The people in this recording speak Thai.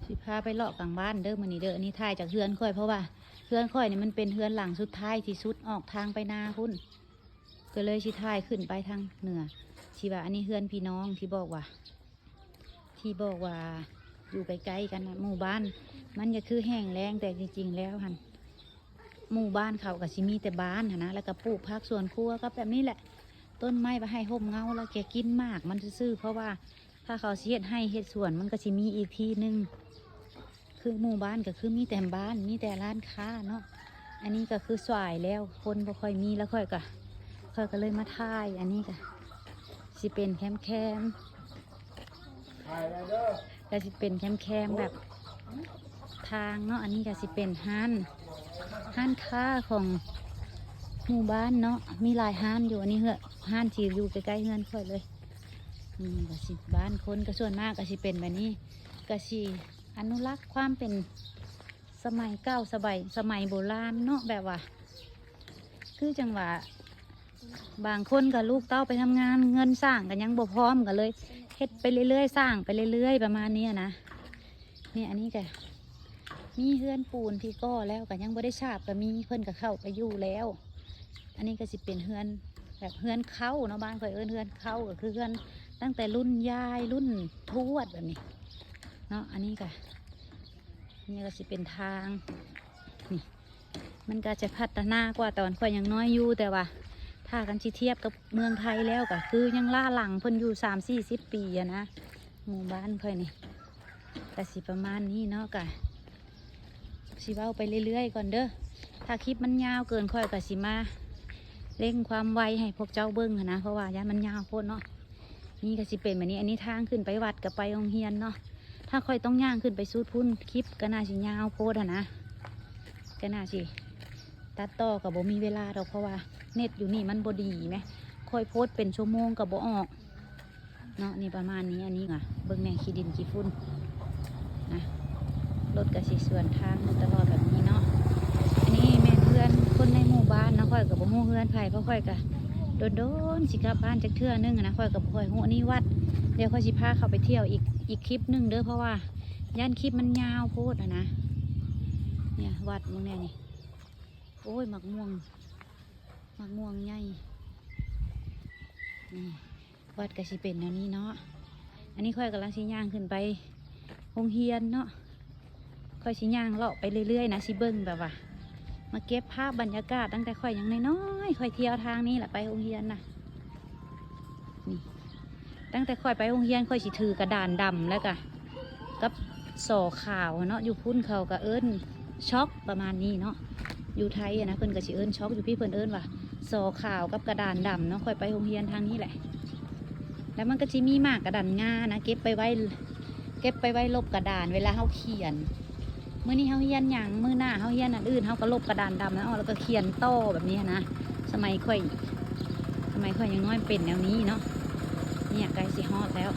สิพาไปเลาะกลางบ้านเด้อมื้อนี้เด้ออันนี้ถ่ายจากเฮือนค่อยเพราะว่าเฮือนค่อยนี่มันเป็นเฮือนหลังสุดท้ายที่สุดออกทางไปนาพุ่นก็เลยสิถ่ายขึ้นไปทางเหนือที่ว่าอันนี้เฮือนพี่น้องที่บอกว่าอยู่ใกล้ๆกันนะหมู่บ้านมันจะคือแห้งแล้งแต่จริงๆแล้วหันหมู่บ้านเขาก็สิมีแต่บ้านนะแล้วก็ปลูกผักสวนครัวก็แบบนี้แหละต้นไม้ไปให้ห่มเงาแล้วแกกินมากมันซื่อเพราะว่าถ้าเขาเฮ็ดให้เฮ็ดสวนมันก็สิมีอีกที่นึงคือหมู่บ้านก็คือมีแต่บ้านมีแต่ร้านค้าเนาะอันนี้ก็คือสายแล้วคนบ่ค่อยมีแล้วค่อยก็เลยมาถ่ายอันนี้ก็สิเป็นแคมก็สิเป็นแคมแบบทางเนาะอันนี้ก็สิเป็นห้านค้าของหมู่บ้านเนาะมีหลายห้านอยู่อันนี้ห้านที่อยู่ใกล้ๆเฮือนค่อยเลยก็สิบ้านคนก็ส่วนมากก็สิเป็นแบบนี้ก็สิอนุรักษ์ความเป็นสมัยเก่าสมัยโบราณเนาะแบบว่าคือจังหวะบางคนกับลูกเต้าไปทำงานเงินสร้างกันยังบ่พร้อมกันเลยเฮ็ดไปเรื่อยๆสร้างไปเรื่อยๆประมาณนี้นะเนี่ยอันนี้ก็มีเฮือนปูนที่ก่อแล้วก็ยังบ่ได้ฉาบก็มีเพิ่นก็เข้าไปอยู่แล้วอันนี้ก็สิเป็นเฮือนแบบเฮือนเข้าเนาะบ้านข่อยเฮือนเข้าก็คือเฮือนตั้งแต่รุ่นยายรุ่นทวดแบบนี้เนาะอันนี้ก็นี่ก็สิเป็นทางนี่มันก็จะพัฒนากว่าตอนข่อยยังน้อยอยู่แต่ว่าถ้ากันสิเทียบกับเมืองไทยแล้วก็คือยังล่าหลังเพิ่นอยู่30-40 ปีอะนะหมู่บ้านค่อยนี่แต่สิประมาณนี้เนาะกะสิเว้าไปเรื่อยๆก่อนเด้อถ้าคลิปมันยาวเกินค่อยก็สิมาเร่งความไวให้พวกเจ้าเบิ้งนะเพราะว่าย่ามันยาวโพดเนาะนี่ก็สิเป็นแบบนี้อันนี้ทางขึ้นไปวัดกับไปโรงเรียนเนาะถ้าค่อยต้องย่างขึ้นไปสูดพุ่นคลิปก็น่าสิยาวโพดนะก็น่าสิตัดต่อกับบ่มีเวลาดอกเพราะว่าเน็ตอยู่นี่มันบ่ดีไหมค่อยโพสเป็นชั่วโมงกับบ่ออกเนาะนี่ประมาณนี้อันนี้อ่ะเบิ้งแน่ขี้ดินขี้ฝุ่นนะรถกระสีส่วนทางตลอดแบบนี้เนาะอันนี้แม่เพื่อนคนในหมู่บ้านนะค่อยกับบ่ฮู้เพื่อนไผ่เพราะค่อยกับโดนสิกลับบ้านจากเทื่อนึงนะค่อยกับค่อยฮู้นี่วัดเดี๋ยวค่อยสิพาเขาไปเที่ยวอีกคลิปนึงเด้อเพราะว่าย่านคลิปมันยาวโพดนะเนี่ยวัดมึงแน่นี่โอ้ยหมักม่วงใหญ่นี่วัดกระสิเป็นแนวนี้เนาะอันนี้ค่อยกำลังสิย่างขึ้นไปโรงเรียนเนาะค่อยสิย่างเลาะไปเรื่อยๆนะสิเบิ้งแบบว่ามาเก็บภาพบรรยากาศตั้งแต่ค่อยยังน้อยๆค่อยเที่ยวทางนี้แหละไปโรงเรียนนะนี่ตั้งแต่ค่อยไปโรงเรียนค่อยสิถือกระดานดำแล้วก็กับสอขาวเนาะอยู่พุ่นเขาก็เอิ้นช็อกประมาณนี้เนาะอยู่ไทยนะเพิ่นก็สิเอิ้นช็อกอยู่พี่เพิ่นเอิ้นว่าสอขาวกับกระดานดำเนาะค่อยไปโรงเรียนทางนี้แหละแล้วมันก็จะมีหมากกระดานงานะเก็บไปไว้ลบกระดานเวลาเขาเขียนมื้อนี้เขาเขียนหยังมื้อหน้าเขาเขียนอันอื่นเขาก็ลบกระดานดำแล้วก็เขียนโต้แบบนี้นะสมัยค่อยยังน้อยเป็นแนวนี้เนาะเนี่ยใกล้สิฮอดแล้ว